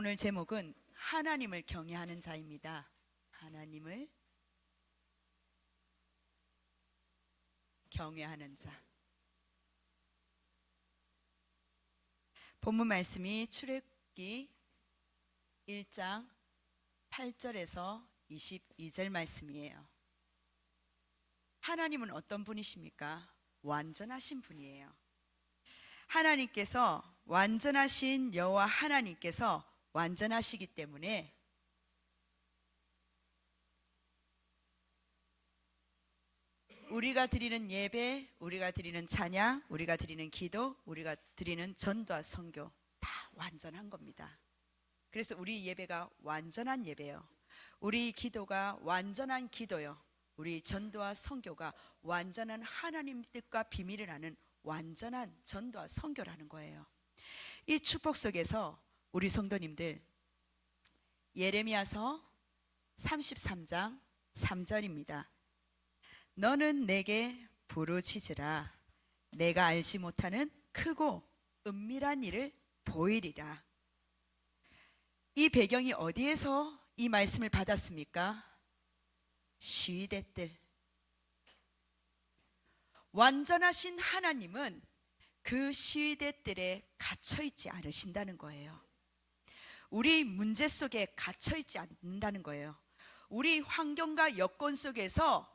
오늘 제목은 하나님을 경외하는 자입니다. 하나님을 경외하는 자. 본문 말씀이 출애굽기 1장 8절에서 22절 말씀이에요. 하나님은 어떤 분이십니까? 완전하신 분이에요. 하나님께서 완전하신 여호와 하나님께서 완전하시기 때문에 우리가 드리는 예배, 우리가 드리는 찬양, 우리가 드리는 기도, 우리가 드리는 전도와 선교 다 완전한 겁니다. 그래서 우리 예배가 완전한 예배요, 우리 기도가 완전한 기도요, 우리 전도와 선교가 완전한 하나님 뜻과 비밀을 아는 완전한 전도와 선교라는 거예요. 이 축복 속에서 우리 성도님들, 예레미야서 33장 3절입니다. 너는 내게 부르짖으라. 내가 알지 못하는 크고 은밀한 일을 보이리라. 이 배경이 어디에서 이 말씀을 받았습니까? 시위대 뜰. 완전하신 하나님은 그 시위대 뜰에 갇혀있지 않으신다는 거예요. 우리 문제 속에 갇혀있지 않는다는 거예요. 우리 환경과 여건 속에서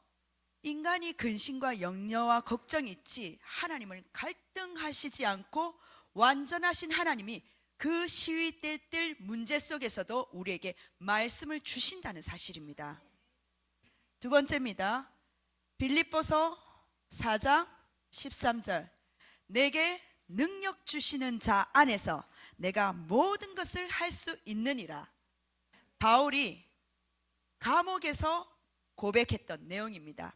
인간이 근심과 염려와 걱정이 있지 하나님을 갈등하시지 않고 완전하신 하나님이 그 시위대 뜰 문제 속에서도 우리에게 말씀을 주신다는 사실입니다. 두 번째입니다. 빌립보서 4장 13절. 내게 능력 주시는 자 안에서 내가 모든 것을 할 수 있느니라. 바울이 감옥에서 고백했던 내용입니다.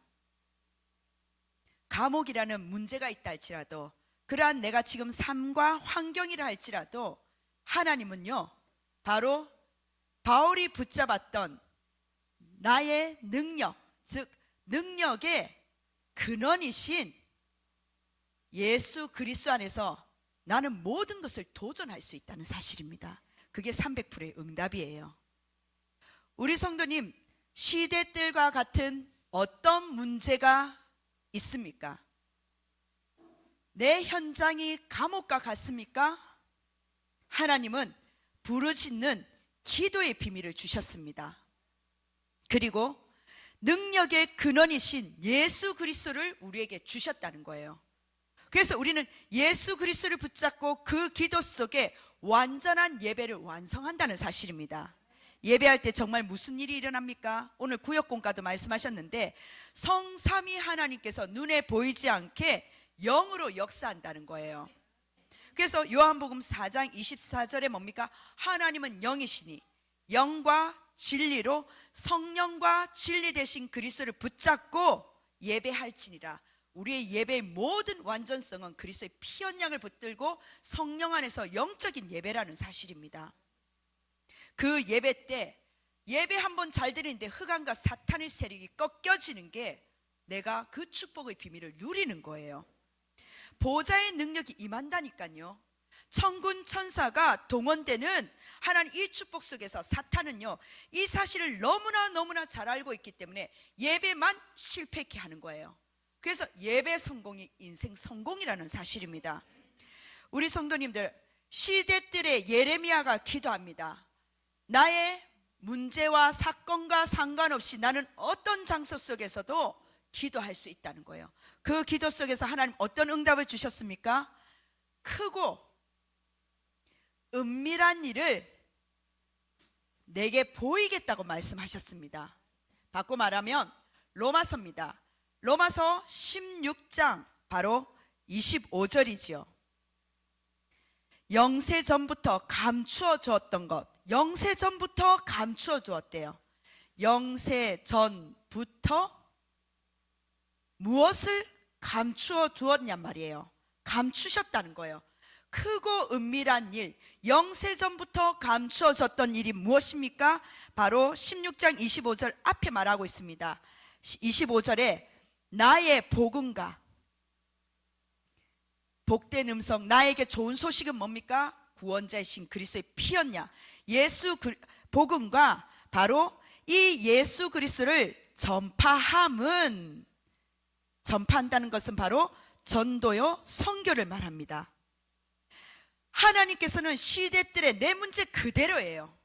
감옥이라는 문제가 있다 할지라도, 그러한 내가 지금 삶과 환경이라 할지라도 하나님은요, 바로 바울이 붙잡았던 나의 능력, 즉 능력의 근원이신 예수 그리스도 안에서 나는 모든 것을 도전할 수 있다는 사실입니다. 그게 300%의 응답이에요. 우리 성도님, 시대들과 같은 어떤 문제가 있습니까? 내 현장이 감옥과 같습니까? 하나님은 부르짖는 기도의 비밀을 주셨습니다. 그리고 능력의 근원이신 예수 그리스도를 우리에게 주셨다는 거예요. 그래서 우리는 예수 그리스도를 붙잡고 그 기도 속에 완전한 예배를 완성한다는 사실입니다. 예배할 때 정말 무슨 일이 일어납니까? 오늘 구역공과도 말씀하셨는데 성삼위 하나님께서 눈에 보이지 않게 영으로 역사한다는 거예요. 그래서 요한복음 4장 24절에 뭡니까? 하나님은 영이시니 영과 진리로 성령과 진리 되신 그리스도를 붙잡고 예배할지니라. 우리의 예배의 모든 완전성은 그리스도의 피 언약을 붙들고 성령 안에서 영적인 예배라는 사실입니다. 그 예배 때 예배 한번 잘 드리는데 흑암과 사탄의 세력이 꺾여지는 게 내가 그 축복의 비밀을 누리는 거예요. 보좌의 능력이 임한다니까요. 천군 천사가 동원되는 하나님 이 축복 속에서 사탄은요, 이 사실을 너무나 잘 알고 있기 때문에 예배만 실패케 하는 거예요. 그래서 예배 성공이 인생 성공이라는 사실입니다. 우리 성도님들, 시대들의 예레미야가 기도합니다. 나의 문제와 사건과 상관없이 나는 어떤 장소 속에서도 기도할 수 있다는 거예요. 그 기도 속에서 하나님 어떤 응답을 주셨습니까? 크고 은밀한 일을 내게 보이겠다고 말씀하셨습니다. 바꿔 말하면 로마서입니다. 로마서 16장 바로 25절이지요. 영세전부터 감추어 주었던 것, 영세전부터 감추어 주었대요. 영세전부터 무엇을 감추어 두었냔 말이에요. 감추셨다는 거예요. 크고 은밀한 일, 영세전부터 감추어졌던 일이 무엇입니까? 바로 16장 25절 앞에 말하고 있습니다. 25절에 나의 복음과 복된 음성, 나에게 좋은 소식은 뭡니까? 구원자이신 그리스도의 피였냐? 복음과 바로 이 예수 그리스도를 전파한다는 것은 바로 전도요, 선교를 말합니다. 하나님께서는 시대들의 내 문제 그대로예요.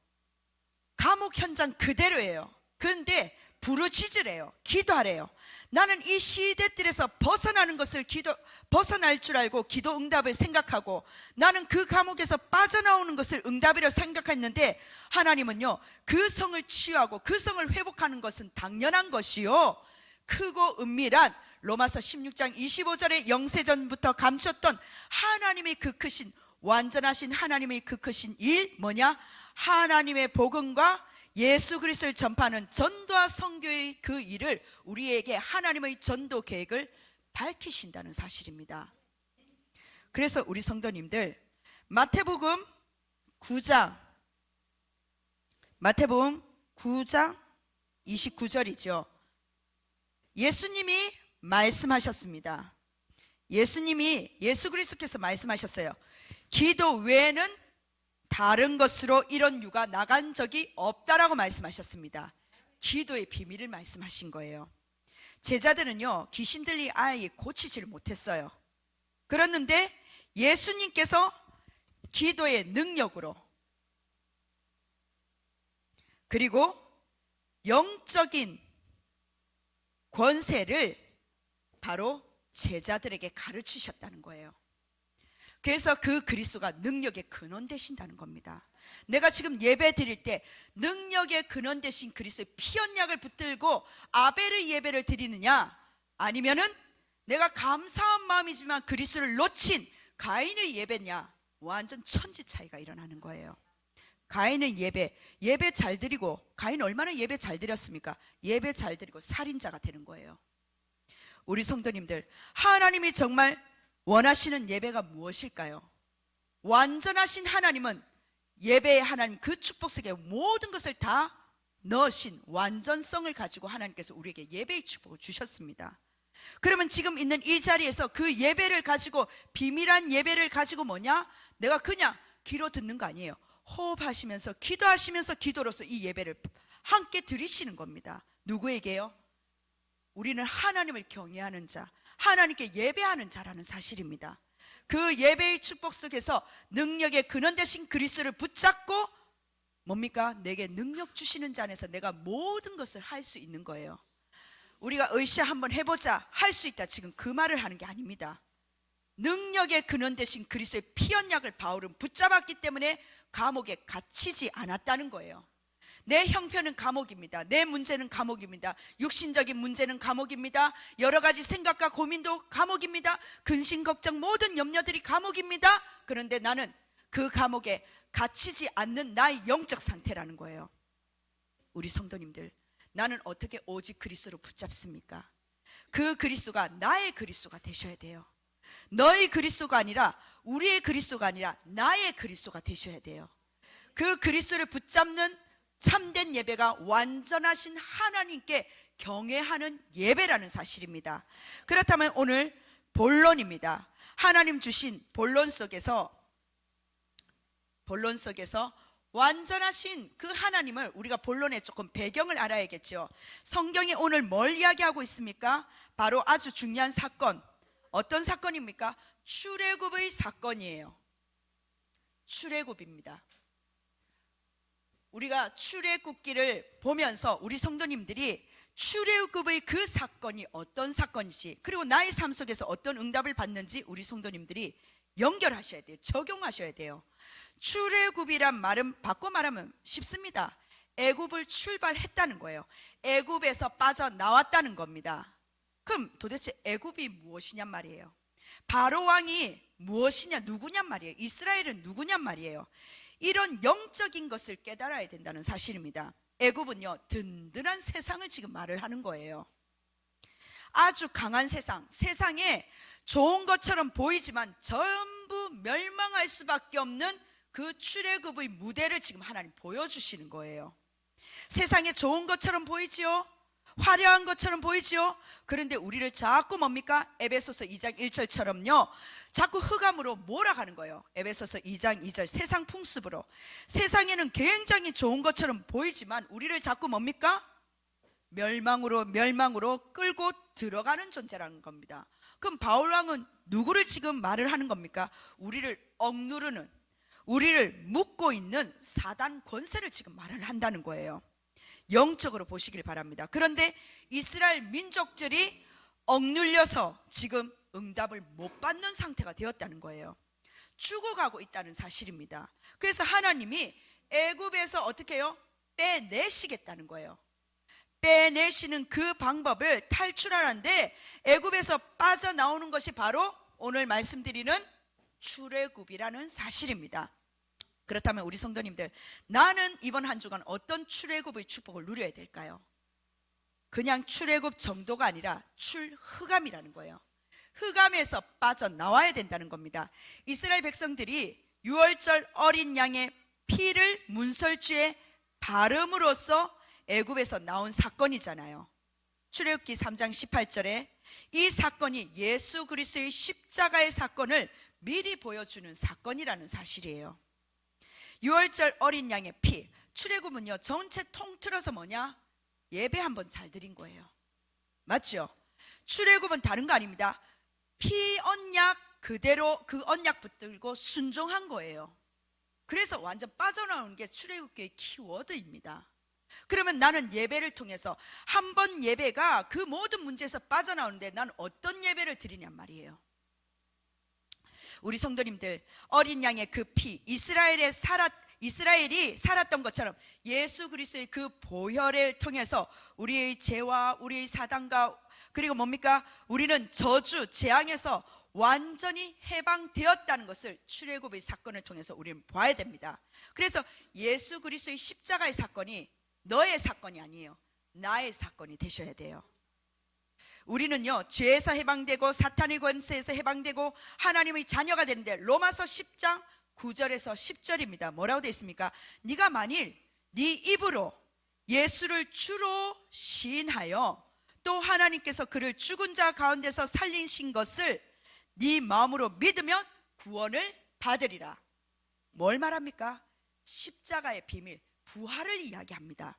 감옥 현장 그대로예요. 그런데 부르짖으래요. 기도하래요. 나는 이 시대들에서 벗어날 줄 알고 기도 응답을 생각하고, 나는 그 감옥에서 빠져나오는 것을 응답이라고 생각했는데, 하나님은요, 그 성을 치유하고 그 성을 회복하는 것은 당연한 것이요, 크고 은밀한 로마서 16장 25절의 영세전부터 감추었던 하나님의 그 크신, 완전하신 하나님의 그 크신 일 뭐냐? 하나님의 복음과 예수 그리스도를 전파하는 전도와 선교의 그 일을, 우리에게 하나님의 전도 계획을 밝히신다는 사실입니다. 그래서 우리 성도님들, 마태복음 9장 29절이죠. 예수님이 말씀하셨습니다. 예수 그리스도께서 말씀하셨어요. 기도 외에는 다른 것으로 이런 유가 나간 적이 없다라고 말씀하셨습니다. 기도의 비밀을 말씀하신 거예요. 제자들은요, 귀신 들린 아이 고치지를 못했어요. 그랬는데 예수님께서 기도의 능력으로, 그리고 영적인 권세를 바로 제자들에게 가르치셨다는 거예요. 그래서 그 그리스도가 능력의 근원 되신다는 겁니다. 내가 지금 예배 드릴 때 능력의 근원 되신 그리스도의 피 언약을 붙들고 아벨의 예배를 드리느냐, 아니면은 내가 감사한 마음이지만 그리스도를 놓친 가인의 예배냐, 완전 천지 차이가 일어나는 거예요. 가인은 예배 잘 드리고, 가인 얼마나 예배 잘 드렸습니까? 예배 잘 드리고 살인자가 되는 거예요. 우리 성도님들, 하나님이 정말 원하시는 예배가 무엇일까요? 완전하신 하나님은, 예배의 하나님, 그 축복 속에 모든 것을 다 넣으신 완전성을 가지고 하나님께서 우리에게 예배의 축복을 주셨습니다. 그러면 지금 있는 이 자리에서 그 예배를 가지고, 비밀한 예배를 가지고 뭐냐? 내가 그냥 귀로 듣는 거 아니에요. 호흡하시면서, 기도하시면서 기도로서 이 예배를 함께 드리시는 겁니다. 누구에게요? 우리는 하나님을 경외하는 자, 하나님께 예배하는 자라는 사실입니다. 그 예배의 축복 속에서 능력의 근원 되신 그리스도를 붙잡고, 뭡니까? 내게 능력 주시는 자 안에서 내가 모든 것을 할 수 있는 거예요. 우리가 으쌰 한번 해보자, 할 수 있다, 지금 그 말을 하는 게 아닙니다. 능력의 근원 되신 그리스도의 피 언약을 바울은 붙잡았기 때문에 감옥에 갇히지 않았다는 거예요. 내 형편은 감옥입니다. 내 문제는 감옥입니다. 육신적인 문제는 감옥입니다. 여러 가지 생각과 고민도 감옥입니다. 근심 걱정 모든 염려들이 감옥입니다. 그런데 나는 그 감옥에 갇히지 않는 나의 영적 상태라는 거예요. 우리 성도님들, 나는 어떻게 오직 그리스도로 붙잡습니까? 그 그리스도가 나의 그리스도가 되셔야 돼요. 너의 그리스도가 아니라, 우리의 그리스도가 아니라 나의 그리스도가 되셔야 돼요. 그 그리스도를 붙잡는 참된 예배가 완전하신 하나님께 경외하는 예배라는 사실입니다. 그렇다면 오늘 본론입니다. 하나님 주신 본론 속에서 완전하신 그 하나님을, 우리가 본론에 조금 배경을 알아야겠죠. 성경이 오늘 뭘 이야기하고 있습니까? 바로 아주 중요한 사건. 어떤 사건입니까? 출애굽의 사건이에요. 출애굽입니다. 우리가 출애굽기를 보면서 우리 성도님들이 출애굽의 그 사건이 어떤 사건인지, 그리고 나의 삶 속에서 어떤 응답을 받는지 우리 성도님들이 연결하셔야 돼요. 적용하셔야 돼요. 출애굽이란 말은 바꿔 말하면 쉽습니다. 애굽을 출발했다는 거예요. 애굽에서 빠져나왔다는 겁니다. 그럼 도대체 애굽이 무엇이냔 말이에요. 바로 왕이 무엇이냐, 누구냔 말이에요. 이스라엘은 누구냔 말이에요. 이런 영적인 것을 깨달아야 된다는 사실입니다. 애굽은요, 든든한 세상을 지금 말을 하는 거예요. 아주 강한 세상, 세상에 좋은 것처럼 보이지만 전부 멸망할 수밖에 없는 그 출애굽의 무대를 지금 하나님 보여주시는 거예요. 세상에 좋은 것처럼 보이지요? 화려한 것처럼 보이지요? 그런데 우리를 자꾸 뭡니까? 에베소서 2장 1절처럼요 자꾸 흑암으로 몰아가는 거예요. 에베소서 2장 2절 세상 풍습으로. 세상에는 굉장히 좋은 것처럼 보이지만 우리를 자꾸 뭡니까? 멸망으로 끌고 들어가는 존재라는 겁니다. 그럼 바울왕은 누구를 지금 말을 하는 겁니까? 우리를 억누르는, 우리를 묶고 있는 사단 권세를 지금 말을 한다는 거예요. 영적으로 보시길 바랍니다. 그런데 이스라엘 민족들이 억눌려서 지금 응답을 못 받는 상태가 되었다는 거예요. 죽어가고 있다는 사실입니다. 그래서 하나님이 애굽에서 어떻게 해요? 빼내시겠다는 거예요. 빼내시는 그 방법을 탈출하는데 애굽에서 빠져나오는 것이 바로 오늘 말씀드리는 출애굽이라는 사실입니다. 그렇다면 우리 성도님들, 나는 이번 한 주간 어떤 출애굽의 축복을 누려야 될까요? 그냥 출애굽 정도가 아니라 출흑암이라는 거예요. 흑암에서 빠져나와야 된다는 겁니다. 이스라엘 백성들이 유월절 어린 양의 피를 문설주에 바름으로써 애굽에서 나온 사건이잖아요. 출애굽기 3장 18절에 이 사건이 예수 그리스도의 십자가의 사건을 미리 보여주는 사건이라는 사실이에요. 유월절 어린 양의 피, 출애굽은요 전체 통틀어서 뭐냐? 예배 한번 잘 드린 거예요. 맞죠? 출애굽은 다른 거 아닙니다. 피 언약 그대로 그 언약 붙들고 순종한 거예요. 그래서 완전 빠져나오는 게 출애굽기의 키워드입니다. 그러면 나는 예배를 통해서 한 번 예배가 그 모든 문제에서 빠져나오는데 난 어떤 예배를 드리냔 말이에요. 우리 성도님들, 어린 양의 그 피, 이스라엘이 살았던 것처럼 예수 그리스도의 그 보혈을 통해서 우리의 죄와 우리의 사단과 그리고 뭡니까? 우리는 저주, 재앙에서 완전히 해방되었다는 것을 출애굽의 사건을 통해서 우리는 봐야 됩니다. 그래서 예수 그리스도의 십자가의 사건이 너의 사건이 아니에요. 나의 사건이 되셔야 돼요. 우리는요 죄에서 해방되고 사탄의 권세에서 해방되고 하나님의 자녀가 되는데 로마서 10장 9절에서 10절입니다. 뭐라고 되어 있습니까? 네가 만일 네 입으로 예수를 주로 시인하여 또 하나님께서 그를 죽은 자 가운데서 살리신 것을 네 마음으로 믿으면 구원을 받으리라. 뭘 말합니까? 십자가의 비밀, 부활을 이야기합니다.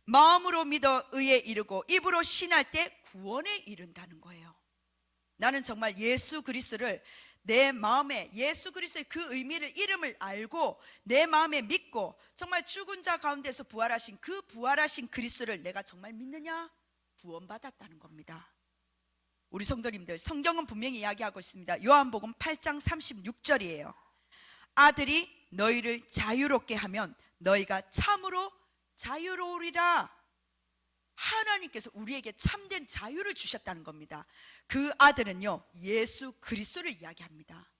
마음으로 믿어 의에 이르고 입으로 신할 때 구원에 이른다는 거예요. 나는 정말 예수 그리스도를 내 마음에, 예수 그리스도의 그 의미를, 이름을 알고 내 마음에 믿고 정말 죽은 자 가운데서 부활하신 그 부활하신 그리스도를 내가 정말 믿느냐? 구원받았다는 겁니다. 우리 성도님들, 성경은 분명히 이야기하고 있습니다. 요한복음 8장 36절이에요. 아들이 너희를 자유롭게 하면 너희가 참으로 자유로우리라. 하나님께서 우리에게 참된 자유를 주셨다는 겁니다. 그 아들은요 예수 그리스도를 이야기합니다.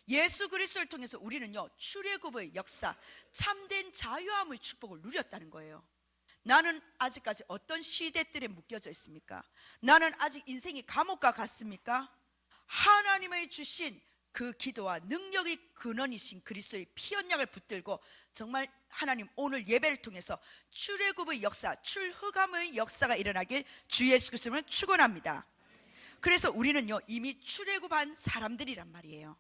예수 그리스도를 통해서 우리는요 출애굽의 역사, 참된 자유함의 축복을 누렸다는 거예요. 나는 아직까지 어떤 시대들에 묶여져 있습니까? 나는 아직 인생이 감옥과 같습니까? 하나님의 주신 그 기도와 능력의 근원이신 그리스도의 피 언약을 붙들고 정말 하나님 오늘 예배를 통해서 출애굽의 역사, 출흑암의 역사가 일어나길 주 예수 그리스도를 축원합니다. 그래서 우리는요 이미 출애굽한 사람들이란 말이에요.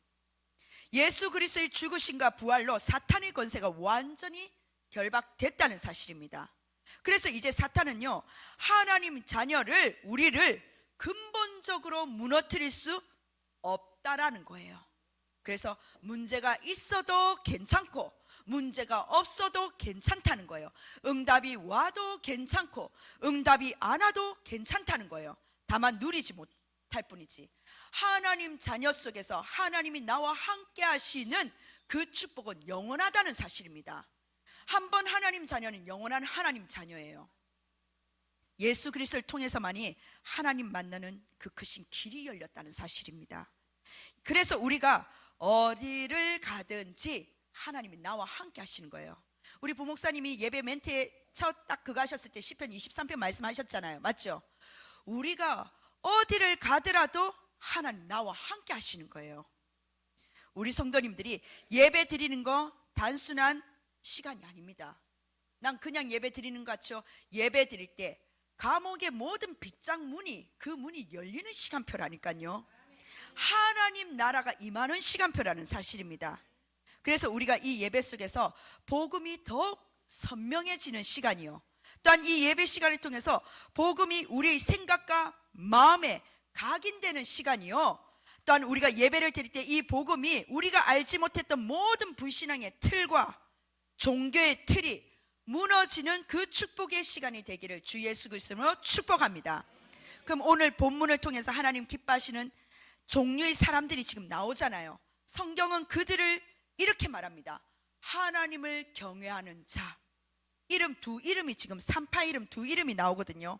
예수 그리스도의 죽으심과 부활로 사탄의 권세가 완전히 결박됐다는 사실입니다. 그래서 이제 사탄은요 하나님 자녀를, 우리를 근본적으로 무너뜨릴 수 없다라는 거예요. 그래서 문제가 있어도 괜찮고 문제가 없어도 괜찮다는 거예요. 응답이 와도 괜찮고 응답이 안 와도 괜찮다는 거예요. 다만 누리지 못할 뿐이지. 하나님 자녀 속에서 하나님이 나와 함께 하시는 그 축복은 영원하다는 사실입니다. 한번 하나님 자녀는 영원한 하나님 자녀예요. 예수 그리스도를 통해서만이 하나님 만나는 그 크신 길이 열렸다는 사실입니다. 그래서 우리가 어디를 가든지 하나님이 나와 함께 하시는 거예요. 우리 부목사님이 예배 멘트에 첫 딱 그거 하셨을 때 시편 23편 말씀하셨잖아요. 맞죠? 우리가 어디를 가더라도 하나님 나와 함께 하시는 거예요. 우리 성도님들이 예배 드리는 거 단순한 시간이 아닙니다. 난 그냥 예배 드리는 것 같죠? 예배 드릴 때 감옥의 모든 빗장 문이, 그 문이 열리는 시간표라니까요. 하나님 나라가 임하는 시간표라는 사실입니다. 그래서 우리가 이 예배 속에서 복음이 더욱 선명해지는 시간이요, 또한 이 예배 시간을 통해서 복음이 우리의 생각과 마음에 각인되는 시간이요, 또한 우리가 예배를 드릴 때 이 복음이 우리가 알지 못했던 모든 불신앙의 틀과 종교의 틀이 무너지는 그 축복의 시간이 되기를 주 예수 그리스도로 축복합니다. 그럼 오늘 본문을 통해서 하나님 기뻐하시는 종류의 사람들이 지금 나오잖아요. 성경은 그들을 이렇게 말합니다. 하나님을 경외하는 자. 이름이 지금 3파 이름 2이름이 나오거든요.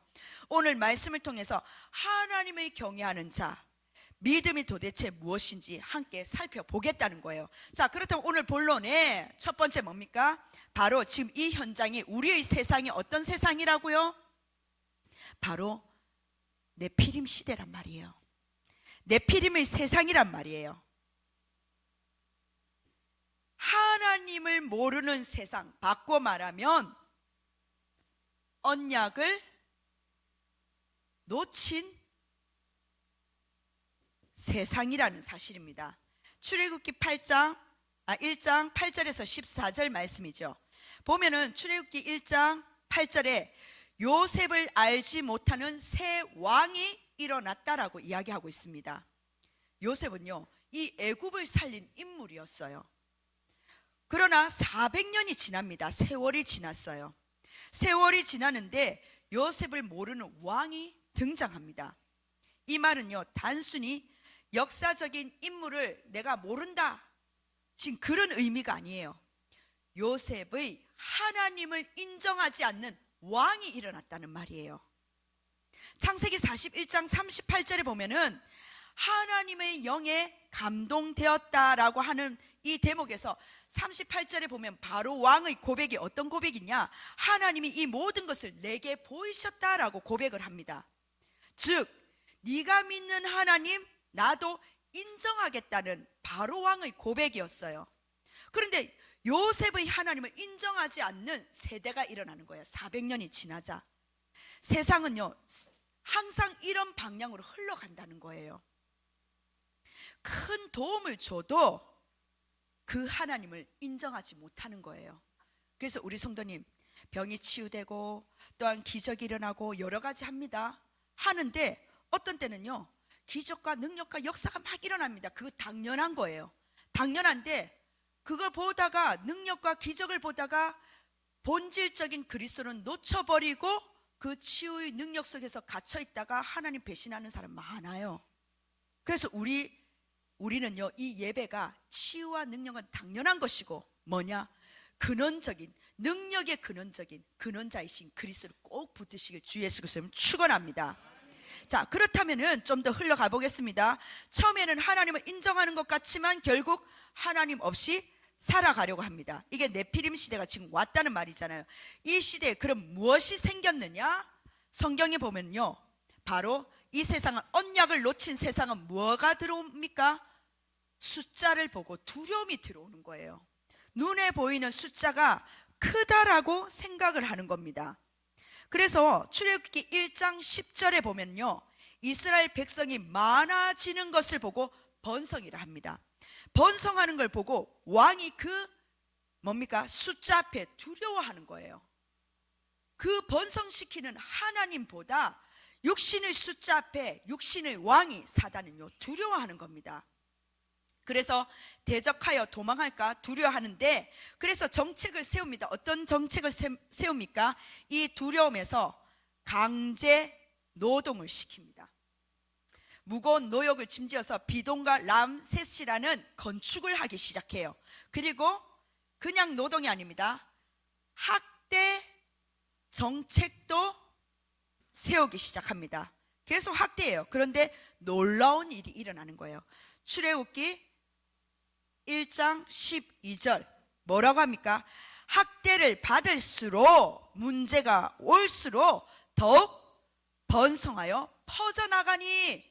오늘 말씀을 통해서 하나님을 경외하는 자, 믿음이 도대체 무엇인지 함께 살펴보겠다는 거예요. 자, 그렇다면 오늘 본론의 첫 번째 뭡니까? 바로 지금 이 현장이 우리의 세상이 어떤 세상이라고요? 바로 네피림 시대란 말이에요. 네피림의 세상이란 말이에요. 하나님을 모르는 세상, 바꿔 말하면 언약을 놓친 세상이라는 사실입니다. 출애굽기 1장 8절에서 14절 말씀이죠. 보면은 출애굽기 1장 8절에 요셉을 알지 못하는 새 왕이 일어났다라고 이야기하고 있습니다. 요셉은요, 이 애굽을 살린 인물이었어요. 그러나 400년이 지납니다. 세월이 지났어요. 세월이 지나는데 요셉을 모르는 왕이 등장합니다. 이 말은요, 단순히 역사적인 인물을 내가 모른다, 지금 그런 의미가 아니에요. 요셉의 하나님을 인정하지 않는 왕이 일어났다는 말이에요. 창세기 41장 38절에 보면은 하나님의 영에 감동되었다라고 하는 이 대목에서 38절에 보면 바로 왕의 고백이 어떤 고백이냐, 하나님이 이 모든 것을 내게 보이셨다라고 고백을 합니다. 즉 네가 믿는 하나님 나도 인정하겠다는 바로 왕의 고백이었어요. 그런데 요셉의 하나님을 인정하지 않는 세대가 일어나는 거예요. 400년이 지나자 세상은요 항상 이런 방향으로 흘러간다는 거예요. 큰 도움을 줘도 그 하나님을 인정하지 못하는 거예요. 그래서 우리 성도님, 병이 치유되고 또한 기적이 일어나고 여러 가지 합니다. 하는데 어떤 때는요 기적과 능력과 역사가 막 일어납니다. 그거 당연한 거예요. 당연한데 그걸 보다가, 능력과 기적을 보다가 본질적인 그리스도는 놓쳐버리고 그 치유의 능력 속에서 갇혀 있다가 하나님 배신하는 사람 많아요. 그래서 우리는요 이 예배가 치유와 능력은 당연한 것이고 뭐냐, 근원적인 능력의 근원자이신 그리스도를 꼭 붙드시길 주 예수 그리스도는 축원합니다. 자, 그렇다면은 좀 더 흘러가 보겠습니다. 처음에는 하나님을 인정하는 것 같지만 결국 하나님 없이 살아가려고 합니다. 이게 네피림 시대가 지금 왔다는 말이잖아요. 이 시대에 그럼 무엇이 생겼느냐? 성경에 보면요 바로 이 세상은, 언약을 놓친 세상은 뭐가 들어옵니까? 숫자를 보고 두려움이 들어오는 거예요. 눈에 보이는 숫자가 크다라고 생각을 하는 겁니다. 그래서 출애굽기 1장 10절에 보면요 이스라엘 백성이 많아지는 것을 보고 번성이라 합니다. 번성하는 걸 보고 왕이 그 뭡니까? 숫자 앞에 두려워하는 거예요. 그 번성시키는 하나님보다 육신의 숫자 앞에 육신의 왕이 사단은요 두려워하는 겁니다. 그래서 대적하여 도망할까 두려워하는데, 그래서 정책을 세웁니다. 어떤 정책을 세웁니까? 이 두려움에서 강제 노동을 시킵니다. 무거운 노역을 짐지어서 비동과 람셋이라는 건축을 하기 시작해요. 그리고 그냥 노동이 아닙니다. 학대 정책도 세우기 시작합니다. 계속 학대예요. 그런데 놀라운 일이 일어나는 거예요. 출애굽기 1장 12절 뭐라고 합니까? 학대를 받을수록, 문제가 올수록 더욱 번성하여 퍼져나가니.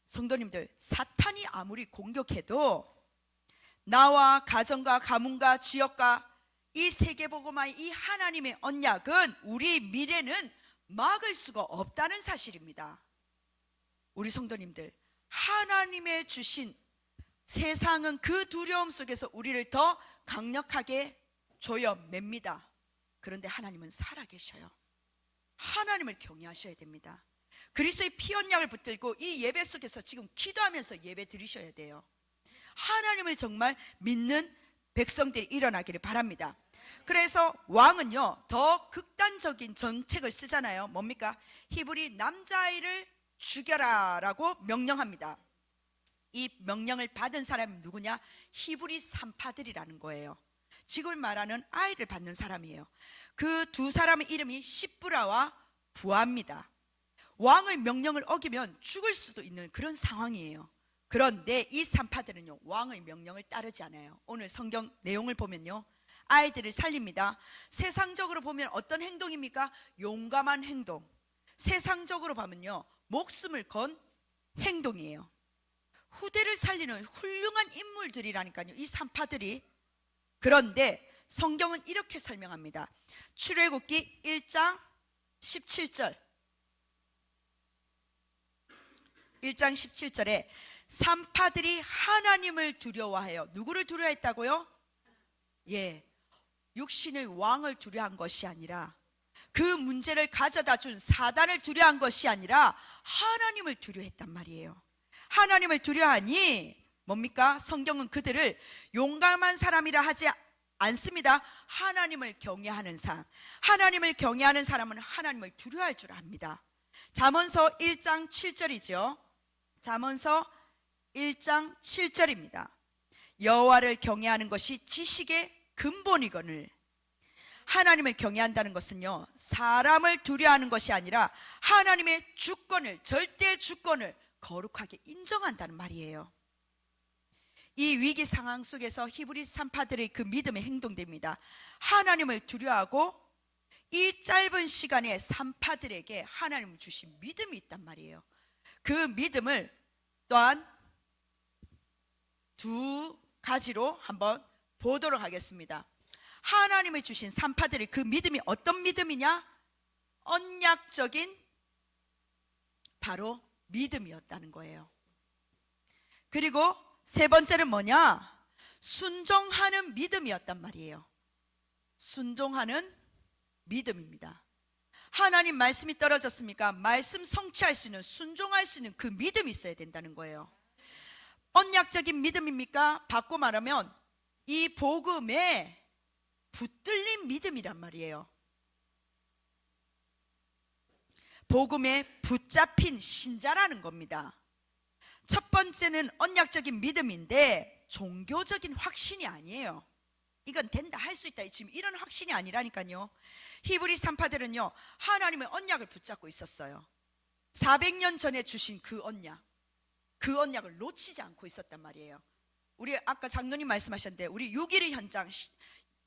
성도님들, 사탄이 아무리 공격해도 나와 가정과 가문과 지역과 이 세계복음화의 이 하나님의 언약은 우리 미래는 막을 수가 없다는 사실입니다. 우리 성도님들, 하나님의 주신 세상은 그 두려움 속에서 우리를 더 강력하게 조여맵니다. 그런데 하나님은 살아계셔요. 하나님을 경외하셔야 됩니다. 그리스도의 피 언약을 붙들고 이 예배 속에서 지금 기도하면서 예배 드리셔야 돼요. 하나님을 정말 믿는 백성들이 일어나기를 바랍니다. 그래서 왕은요, 더 극단적인 정책을 쓰잖아요. 뭡니까? 히브리 남자아이를 죽여라 라고 명령합니다. 이 명령을 받은 사람이 누구냐? 히브리 산파들이라는 거예요. 지금 말하는 아이를 받는 사람이에요. 그 두 사람의 이름이 시브라와 부아입니다. 왕의 명령을 어기면 죽을 수도 있는 그런 상황이에요. 그런데 이 산파들은요, 왕의 명령을 따르지 않아요. 오늘 성경 내용을 보면요, 아이들을 살립니다. 세상적으로 보면 어떤 행동입니까? 용감한 행동. 세상적으로 보면요, 목숨을 건 행동이에요. 후대를 살리는 훌륭한 인물들이라니까요, 이 산파들이. 그런데 성경은 이렇게 설명합니다. 출애굽기 1장 17절 1장 17절에 산파들이 하나님을 두려워하여, 누구를 두려워했다고요? 예, 육신의 왕을 두려워한 것이 아니라, 그 문제를 가져다 준 사단을 두려워한 것이 아니라 하나님을 두려워했단 말이에요. 하나님을 두려워하니 뭡니까? 성경은 그들을 용감한 사람이라 하지 않습니다. 하나님을 경외하는 사람. 하나님을 경외하는 사람은 하나님을 두려워할 줄 압니다. 잠언서 1장 7절이죠. 잠언서 1장 7절입니다. 여호와를 경외하는 것이 지식의 근본이거늘. 하나님을 경외한다는 것은요, 사람을 두려워하는 것이 아니라 하나님의 주권을, 절대 주권을 거룩하게 인정한다는 말이에요. 이 위기 상황 속에서 히브리 산파들의 그 믿음의 행동됩니다. 하나님을 두려워하고 이 짧은 시간에 산파들에게 하나님을 주신 믿음이 있단 말이에요. 그 믿음을 또한 두 가지로 한번 보도록 하겠습니다. 하나님이 주신 산파들의 그 믿음이 어떤 믿음이냐? 언약적인 바로 믿음이었다는 거예요. 그리고 세 번째는 뭐냐? 순종하는 믿음이었단 말이에요. 순종하는 믿음입니다. 하나님 말씀이 떨어졌습니까? 말씀 성취할 수 있는, 순종할 수 있는 그 믿음이 있어야 된다는 거예요. 언약적인 믿음입니까? 바꿔 말하면 이 복음에 붙들린 믿음이란 말이에요. 복음에 붙잡힌 신자라는 겁니다. 첫 번째는 언약적인 믿음인데 종교적인 확신이 아니에요. 이건 된다, 할 수 있다, 지금 이런 확신이 아니라니까요. 히브리 산파들은요, 하나님의 언약을 붙잡고 있었어요. 400년 전에 주신 그 언약을 놓치지 않고 있었단 말이에요. 우리 아까 장로님 말씀하셨는데, 우리 6.1 현장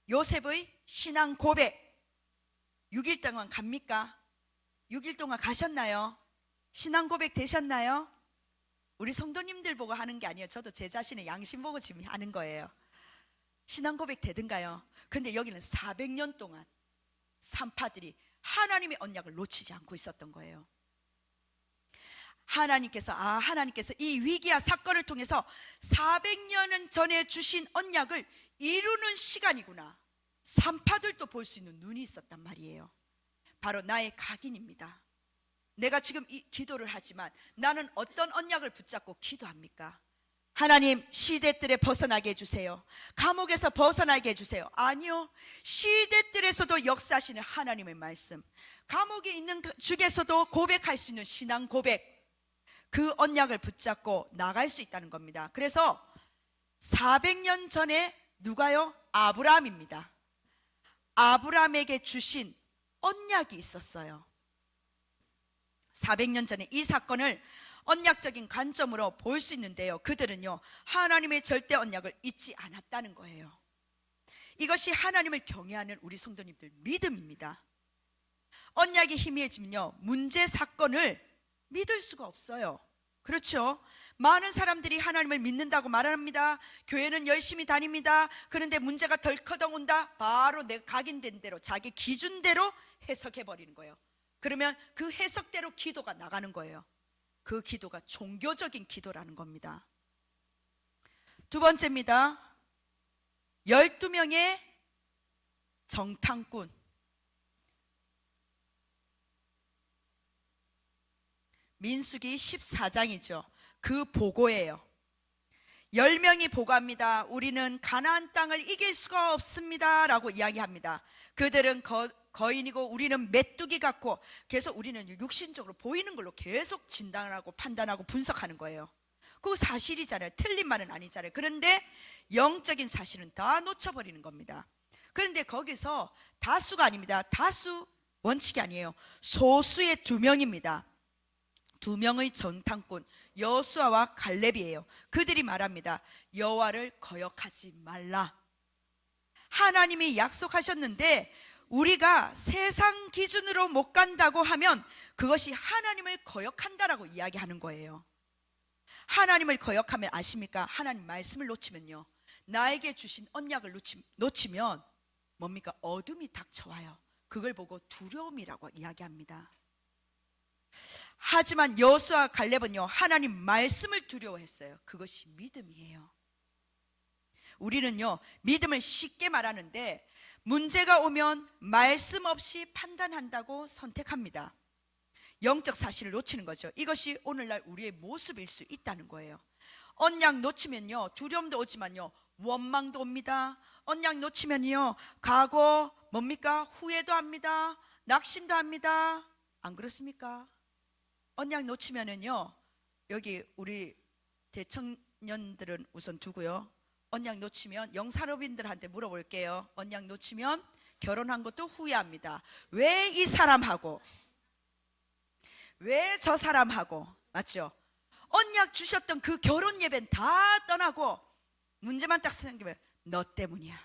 요셉의 신앙 고백, 6일 동안 갑니까? 6일 동안 가셨나요? 신앙 고백 되셨나요? 우리 성도님들 보고 하는 게 아니에요. 저도 제 자신의 양심 보고 지금 하는 거예요. 신앙 고백 되든가요? 근데 여기는 400년 동안 산파들이 하나님의 언약을 놓치지 않고 있었던 거예요. 하나님께서 이 위기와 사건을 통해서 400년 전에 주신 언약을 이루는 시간이구나, 산파들도 볼 수 있는 눈이 있었단 말이에요. 바로 나의 각인입니다. 내가 지금 이 기도를 하지만 나는 어떤 언약을 붙잡고 기도합니까? 하나님, 시대들에 벗어나게 해주세요. 감옥에서 벗어나게 해주세요. 아니요, 시대들에서도 역사하시는 하나님의 말씀, 감옥에 있는 중에서도 고백할 수 있는 신앙 고백, 그 언약을 붙잡고 나갈 수 있다는 겁니다. 그래서 400년 전에 누가요? 아브라함입니다. 아브라함에게 주신 언약이 있었어요. 400년 전에 이 사건을 언약적인 관점으로 볼 수 있는데요, 그들은요, 하나님의 절대 언약을 잊지 않았다는 거예요. 이것이 하나님을 경외하는 우리 성도님들 믿음입니다. 언약이 희미해지면요, 문제 사건을 믿을 수가 없어요. 그렇죠? 많은 사람들이 하나님을 믿는다고 말합니다. 교회는 열심히 다닙니다. 그런데 문제가 덜커덩 온다. 바로 내가 각인된 대로 자기 기준대로 해석해 버리는 거예요. 그러면 그 해석대로 기도가 나가는 거예요. 그 기도가 종교적인 기도라는 겁니다. 두 번째입니다. 12명의 정탐꾼. 민수기 14장이죠. 그 보고예요. 10명이 보고합니다. 우리는 가나안 땅을 이길 수가 없습니다 라고 이야기합니다. 그들은 거인이고 우리는 메뚜기 같고, 계속 우리는 육신적으로 보이는 걸로 계속 진단하고 판단하고 분석하는 거예요. 그거 사실이잖아요. 틀린 말은 아니잖아요. 그런데 영적인 사실은 다 놓쳐버리는 겁니다. 그런데 거기서 다수가 아닙니다. 다수 원칙이 아니에요. 소수의 2명입니다. 2명의 정탐꾼 여호수아와 갈렙이에요. 그들이 말합니다. 여호와를 거역하지 말라. 하나님이 약속하셨는데 우리가 세상 기준으로 못 간다고 하면 그것이 하나님을 거역한다라고 이야기하는 거예요. 하나님을 거역하면 아십니까? 하나님 말씀을 놓치면요, 나에게 주신 언약을 놓치면 뭡니까? 어둠이 닥쳐와요. 그걸 보고 두려움이라고 이야기합니다. 하지만 여호수아 갈렙은요, 하나님 말씀을 두려워했어요. 그것이 믿음이에요. 우리는요, 믿음을 쉽게 말하는데 문제가 오면 말씀 없이 판단한다고 선택합니다. 영적 사실을 놓치는 거죠. 이것이 오늘날 우리의 모습일 수 있다는 거예요. 언약 놓치면요, 두려움도 오지만요, 원망도 옵니다. 언약 놓치면요, 과거 뭡니까? 후회도 합니다. 낙심도 합니다. 안 그렇습니까? 언약 놓치면은요, 여기 우리 대청년들은 우선 두고요, 언약 놓치면 영산업인들한테 물어볼게요. 언약 놓치면 결혼한 것도 후회합니다. 왜 이 사람하고, 왜 저 사람하고, 맞죠? 언약 주셨던 그 결혼 예배는 다 떠나고 문제만 딱 생기면 너 때문이야.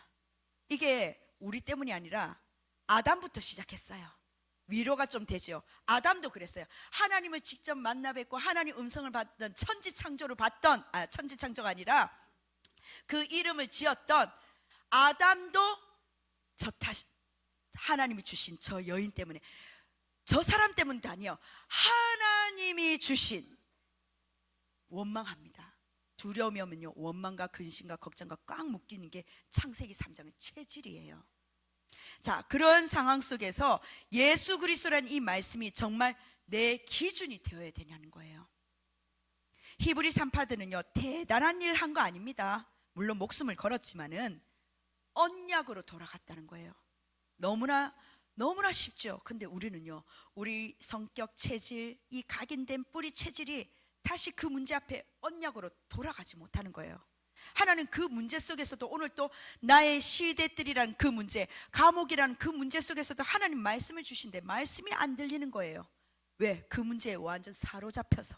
이게 우리 때문이 아니라 아담부터 시작했어요. 위로가 좀 되죠. 아담도 그랬어요. 하나님을 직접 만나 뵙고 하나님 음성을 받던 천지창조를 받던, 천지창조가 아니라 그 이름을 지었던 아담도 하나님이 주신 저 여인 때문에, 저 사람 때문도 아니에요. 하나님이 주신, 원망합니다. 두려움이 오면요, 원망과 근심과 걱정과 꽉 묶이는 게 창세기 3장의 체질이에요. 자, 그런 상황 속에서 예수 그리스도라는 이 말씀이 정말 내 기준이 되어야 되냐는 거예요. 히브리 산파들은요, 대단한 일 한 거 아닙니다. 물론 목숨을 걸었지만은 언약으로 돌아갔다는 거예요. 너무나 쉽죠. 근데 우리는요, 우리 성격 체질, 이 각인된 뿌리 체질이 다시 그 문제 앞에 언약으로 돌아가지 못하는 거예요. 하나는 그 문제 속에서도 오늘 또 나의 시대들이란 그 문제, 감옥이란 그 문제 속에서도 하나님 말씀을 주신데 말씀이 안 들리는 거예요. 왜? 그 문제에 완전 사로잡혀서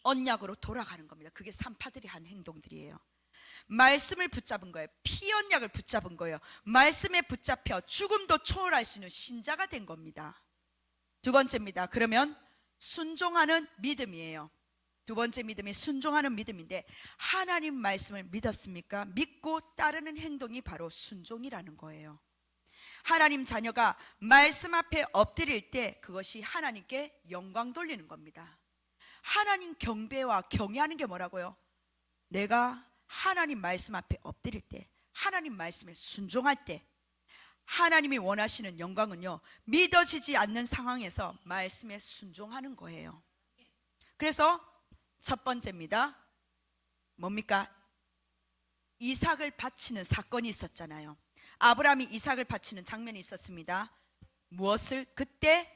언약으로 돌아가는 겁니다. 그게 산파들이 한 행동들이에요. 말씀을 붙잡은 거예요. 피언약을 붙잡은 거예요. 말씀에 붙잡혀 죽음도 초월할 수 있는 신자가 된 겁니다. 두 번째입니다. 그러면 순종하는 믿음이에요. 두 번째 믿음이 순종하는 믿음인데, 하나님 말씀을 믿었습니까? 믿고 따르는 행동이 바로 순종이라는 거예요. 하나님 자녀가 말씀 앞에 엎드릴 때 그것이 하나님께 영광 돌리는 겁니다. 하나님 경배와 경외하는 게 뭐라고요? 내가 하나님 말씀 앞에 엎드릴 때, 하나님 말씀에 순종할 때, 하나님이 원하시는 영광은요, 믿어지지 않는 상황에서 말씀에 순종하는 거예요. 그래서 첫 번째입니다. 뭡니까? 이삭을 바치는 사건이 있었잖아요. 아브라함이 이삭을 바치는 장면이 있었습니다. 무엇을? 그때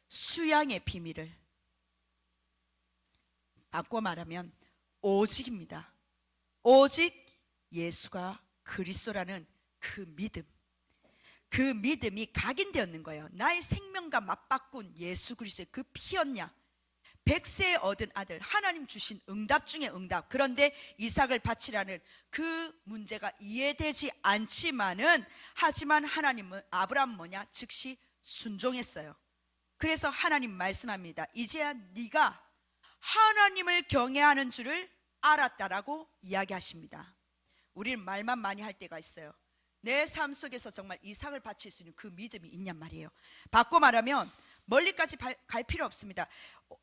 수양의 비밀을, 바꿔 말하면 오직입니다. 오직 예수가 그리스도라는 그 믿음, 그 믿음이 각인되었는 거예요. 나의 생명과 맞바꾼 예수 그리스도의 그 피언약, 100세에 얻은 아들, 하나님 주신 응답 중에 응답. 그런데 이삭을 바치라는 그 문제가 이해되지 않지만은, 하지만 하나님은, 아브라함은 뭐냐? 즉시 순종했어요. 그래서 하나님 말씀합니다. 이제야 네가 하나님을 경외하는 줄을 알았다라고 이야기하십니다. 우리는 말만 많이 할 때가 있어요. 내 삶 속에서 정말 이상을 바칠 수 있는 그 믿음이 있냔 말이에요. 바꿔 말하면 멀리까지 갈 필요 없습니다.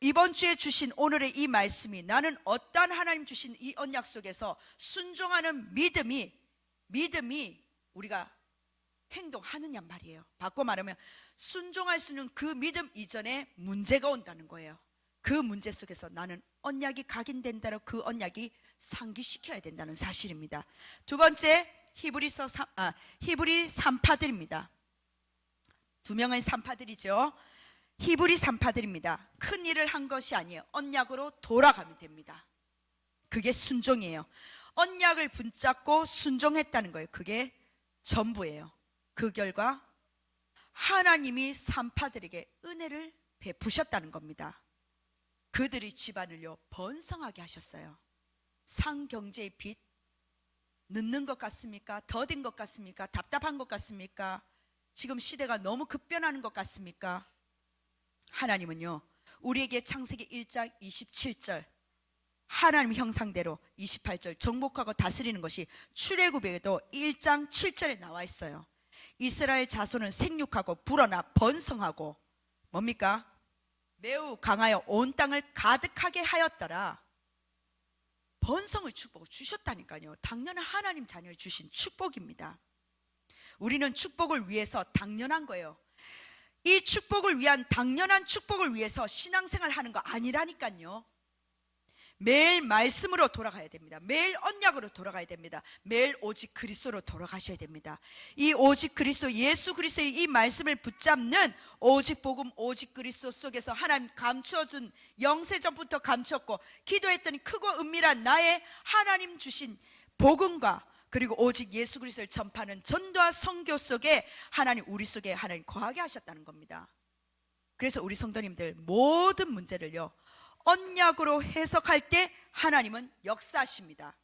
이번 주에 주신 오늘의 이 말씀이 나는 어떠한 하나님 주신 이 언약 속에서 순종하는 믿음이 우리가 행동하느냐 말이에요. 바꿔 말하면 순종할 수 있는 그 믿음 이전에 문제가 온다는 거예요. 그 문제 속에서 나는 언약이 각인된다고 그 언약이 상기시켜야 된다는 사실입니다. 두 번째, 히브리 산파들입니다. 두 명의 산파들이죠. 히브리 산파들입니다. 큰 일을 한 것이 아니에요. 언약으로 돌아가면 됩니다. 그게 순종이에요. 언약을 붙잡고 순종했다는 거예요. 그게 전부예요. 그 결과 하나님이 산파들에게 은혜를 베푸셨다는 겁니다. 그들의 집안을요 번성하게 하셨어요. 상경제의 빛, 늦는 것 같습니까? 더딘 것 같습니까? 답답한 것 같습니까? 지금 시대가 너무 급변하는 것 같습니까? 하나님은요 우리에게 창세기 1장 27절 하나님 형상대로 28절 정복하고 다스리는 것이 출애굽에도 1장 7절에 나와 있어요. 이스라엘 자손은 생육하고 불어나 번성하고 뭡니까? 매우 강하여 온 땅을 가득하게 하였더라. 번성의 축복을 주셨다니까요. 당연한 하나님 자녀에 주신 축복입니다. 우리는 축복을 위해서 당연한 거예요. 이 축복을 위한 당연한 축복을 위해서 신앙생활 하는 거 아니라니까요. 매일 말씀으로 돌아가야 됩니다. 매일 언약으로 돌아가야 됩니다. 매일 오직 그리스도로 돌아가셔야 됩니다. 이 오직 그리스도 예수 그리스도의 이 말씀을 붙잡는 오직 복음 오직 그리스도 속에서 하나님 감추어둔 영세전부터 감추었고 기도했더니 크고 은밀한 나의 하나님 주신 복음과 그리고 오직 예수 그리스도를 전파하는 전도와 선교 속에 하나님 우리 속에 하나님 거하게 하셨다는 겁니다. 그래서 우리 성도님들 모든 문제를요 언약으로 해석할 때 하나님은 역사하십니다.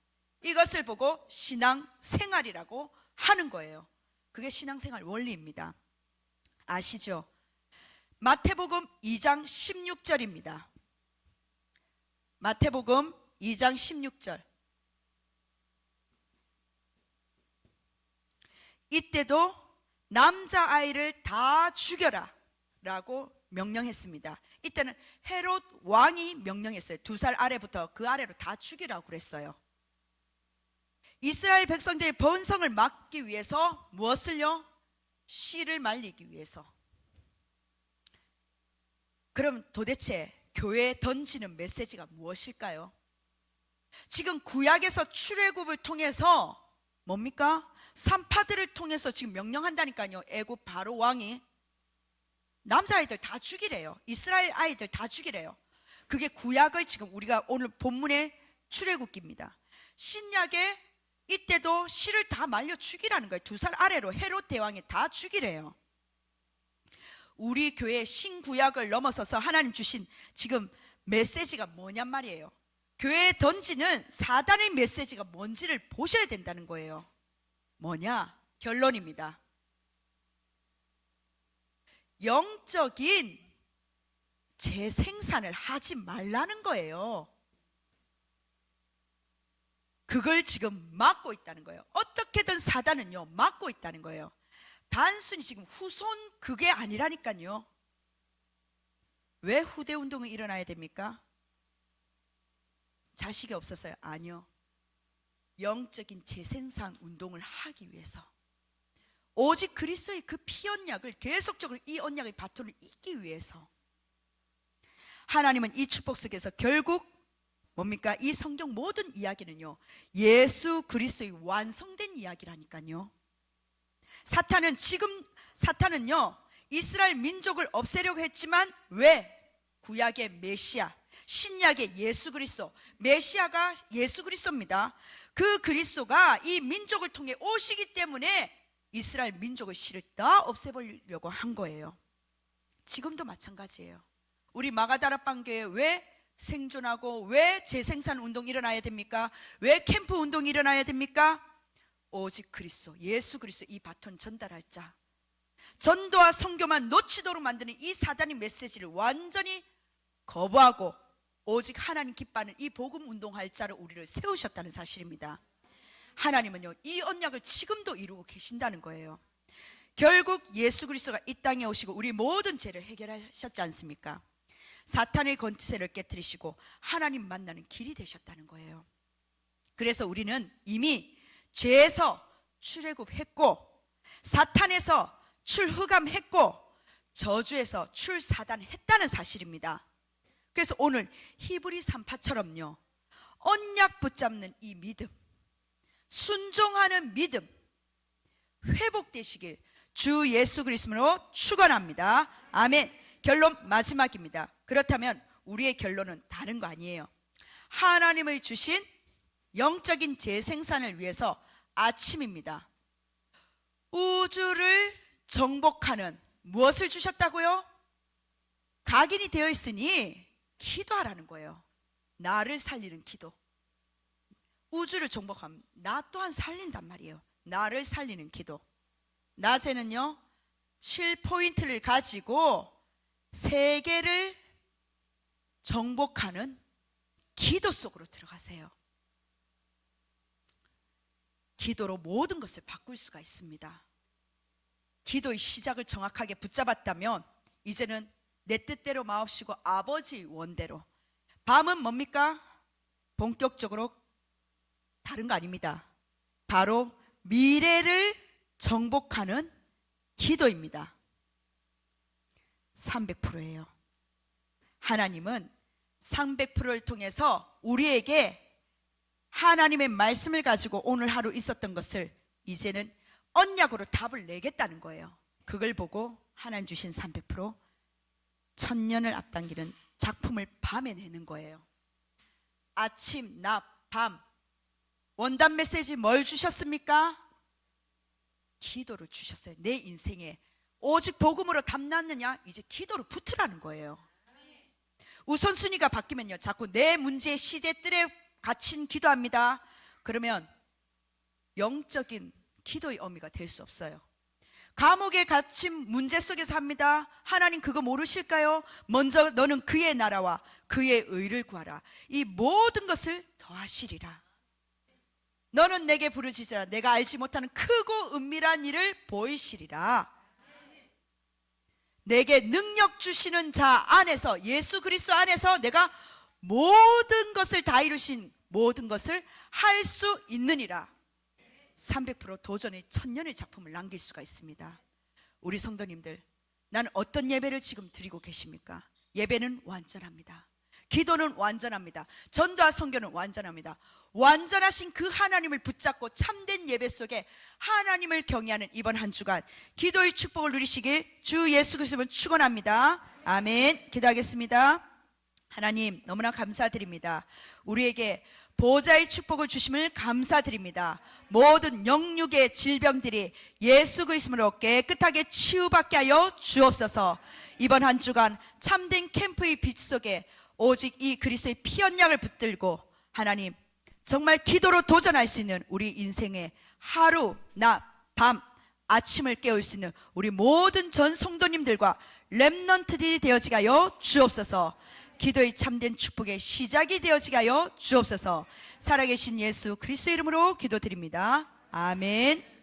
이것을 보고 신앙생활이라고 하는 거예요. 그게 신앙생활 원리입니다. 아시죠? 마태복음 2장 16절입니다. 마태복음 2장 16절. 이때도 남자아이를 다 죽여라 라고 명령했습니다. 이때는 헤롯 왕이 명령했어요. 2살 아래부터 그 아래로 다 죽이라고 그랬어요. 이스라엘 백성들의 번성을 막기 위해서 무엇을요? 씨를 말리기 위해서. 그럼 도대체 교회에 던지는 메시지가 무엇일까요? 지금 구약에서 출애굽을 통해서 뭡니까? 산파들을 통해서 지금 명령한다니까요. 애굽 바로 왕이 남자아이들 다 죽이래요. 이스라엘 아이들 다 죽이래요. 그게 구약의 지금 우리가 오늘 본문의 출애굽기입니다. 신약에 이때도 씨를 다 말려 죽이라는 거예요. 2살 아래로 헤롯 대왕이 다 죽이래요. 우리 교회 신구약을 넘어서서 하나님 주신 지금 메시지가 뭐냔 말이에요. 교회에 던지는 사단의 메시지가 뭔지를 보셔야 된다는 거예요. 뭐냐? 결론입니다. 영적인 재생산을 하지 말라는 거예요. 그걸 지금 막고 있다는 거예요. 어떻게든 사단은요 막고 있다는 거예요. 단순히 지금 후손 그게 아니라니까요. 왜 후대 운동이 일어나야 됩니까? 자식이 없어서요? 아니요. 영적인 재생산 운동을 하기 위해서 오직 그리스도의 그 피 언약을 계속적으로 이 언약의 바톤을 잇기 위해서 하나님은 이 축복 속에서 결국 뭡니까? 이 성경 모든 이야기는요 예수 그리스도의 완성된 이야기라니까요. 사탄은요 이스라엘 민족을 없애려고 했지만 왜? 구약의 메시아, 신약의 예수 그리스도, 메시아가 예수 그리스도입니다. 그 그리스도가 이 민족을 통해 오시기 때문에 이스라엘 민족의 씨를 다 없애버리려고 한 거예요. 지금도 마찬가지예요. 우리 마가다락방 교회 왜 생존하고 왜 재생산 운동이 일어나야 됩니까? 왜 캠프 운동이 일어나야 됩니까? 오직 그리스도, 예수 그리스도 이 바톤 전달할 자, 전도와 선교만 놓치도록 만드는 이 사단의 메시지를 완전히 거부하고 오직 하나님 기뻐하는 이 복음 운동할 자로 우리를 세우셨다는 사실입니다. 하나님은요, 이 언약을 지금도 이루고 계신다는 거예요. 결국 예수 그리스도가 이 땅에 오시고 우리 모든 죄를 해결하셨지 않습니까? 사탄의 권세를 깨뜨리시고 하나님 만나는 길이 되셨다는 거예요. 그래서 우리는 이미 죄에서 출애굽했고, 사탄에서 출흑암했고, 저주에서 출사단했다는 사실입니다. 그래서 오늘 히브리 3파처럼요, 언약 붙잡는 이 믿음, 순종하는 믿음 회복되시길 주 예수 그리스도로 축원합니다. 아멘. 결론 마지막입니다. 그렇다면 우리의 결론은 다른 거 아니에요. 하나님의 주신 영적인 재생산을 위해서 아침입니다. 우주를 정복하는 무엇을 주셨다고요? 각인이 되어 있으니 기도하라는 거예요. 나를 살리는 기도. 우주를 정복하면 나 또한 살린단 말이에요. 나를 살리는 기도. 낮에는요 7포인트를 가지고 세계를 정복하는 기도 속으로 들어가세요. 기도로 모든 것을 바꿀 수가 있습니다. 기도의 시작을 정확하게 붙잡았다면 이제는 내 뜻대로 마옵시고 아버지 원대로. 밤은 뭡니까? 본격적으로 다른 거 아닙니다. 바로 미래를 정복하는 기도입니다. 300%예요. 하나님은 300%를 통해서 우리에게 하나님의 말씀을 가지고 오늘 하루 있었던 것을 이제는 언약으로 답을 내겠다는 거예요. 그걸 보고 하나님 주신 300% 천년을 앞당기는 작품을 밤에 내는 거예요. 아침, 낮, 밤. 원단 메시지 뭘 주셨습니까? 기도를 주셨어요. 내 인생에 오직 복음으로 담났느냐? 이제 기도로 붙으라는 거예요. 우선순위가 바뀌면요, 자꾸 내 문제 시대뜰에 갇힌 기도합니다. 그러면 영적인 기도의 의미가 될 수 없어요. 감옥에 갇힌 문제 속에서 합니다. 하나님 그거 모르실까요? 먼저 너는 그의 나라와 그의 의를 구하라. 이 모든 것을 더하시리라. 너는 내게 부르짖으라. 내가 알지 못하는 크고 은밀한 일을 보이시리라. 내게 능력 주시는 자 안에서, 예수 그리스도 안에서 내가 모든 것을 다 이루신 모든 것을 할 수 있느니라. 300% 도전의 천년의 작품을 남길 수가 있습니다. 우리 성도님들, 나는 어떤 예배를 지금 드리고 계십니까? 예배는 완전합니다. 기도는 완전합니다. 전도와 선교는 완전합니다. 완전하신 그 하나님을 붙잡고 참된 예배 속에 하나님을 경외하는 이번 한 주간 기도의 축복을 누리시길 주 예수 그리스도는 축원합니다. 아멘. 기도하겠습니다. 하나님 너무나 감사드립니다. 우리에게 보좌의 축복을 주심을 감사드립니다. 모든 영육의 질병들이 예수 그리스도로 깨끗하게 치유받게 하여 주옵소서. 이번 한 주간 참된 캠프의 빛 속에 오직 이 그리스도의 피 언약을 붙들고 하나님 정말 기도로 도전할 수 있는 우리 인생의 하루, 낮, 밤, 아침을 깨울 수 있는 우리 모든 전 성도님들과 렘넌트들이 되어지게 하여 주옵소서. 기도의 참된 축복의 시작이 되어지게 하여 주옵소서. 살아계신 예수 그리스도 이름으로 기도드립니다. 아멘.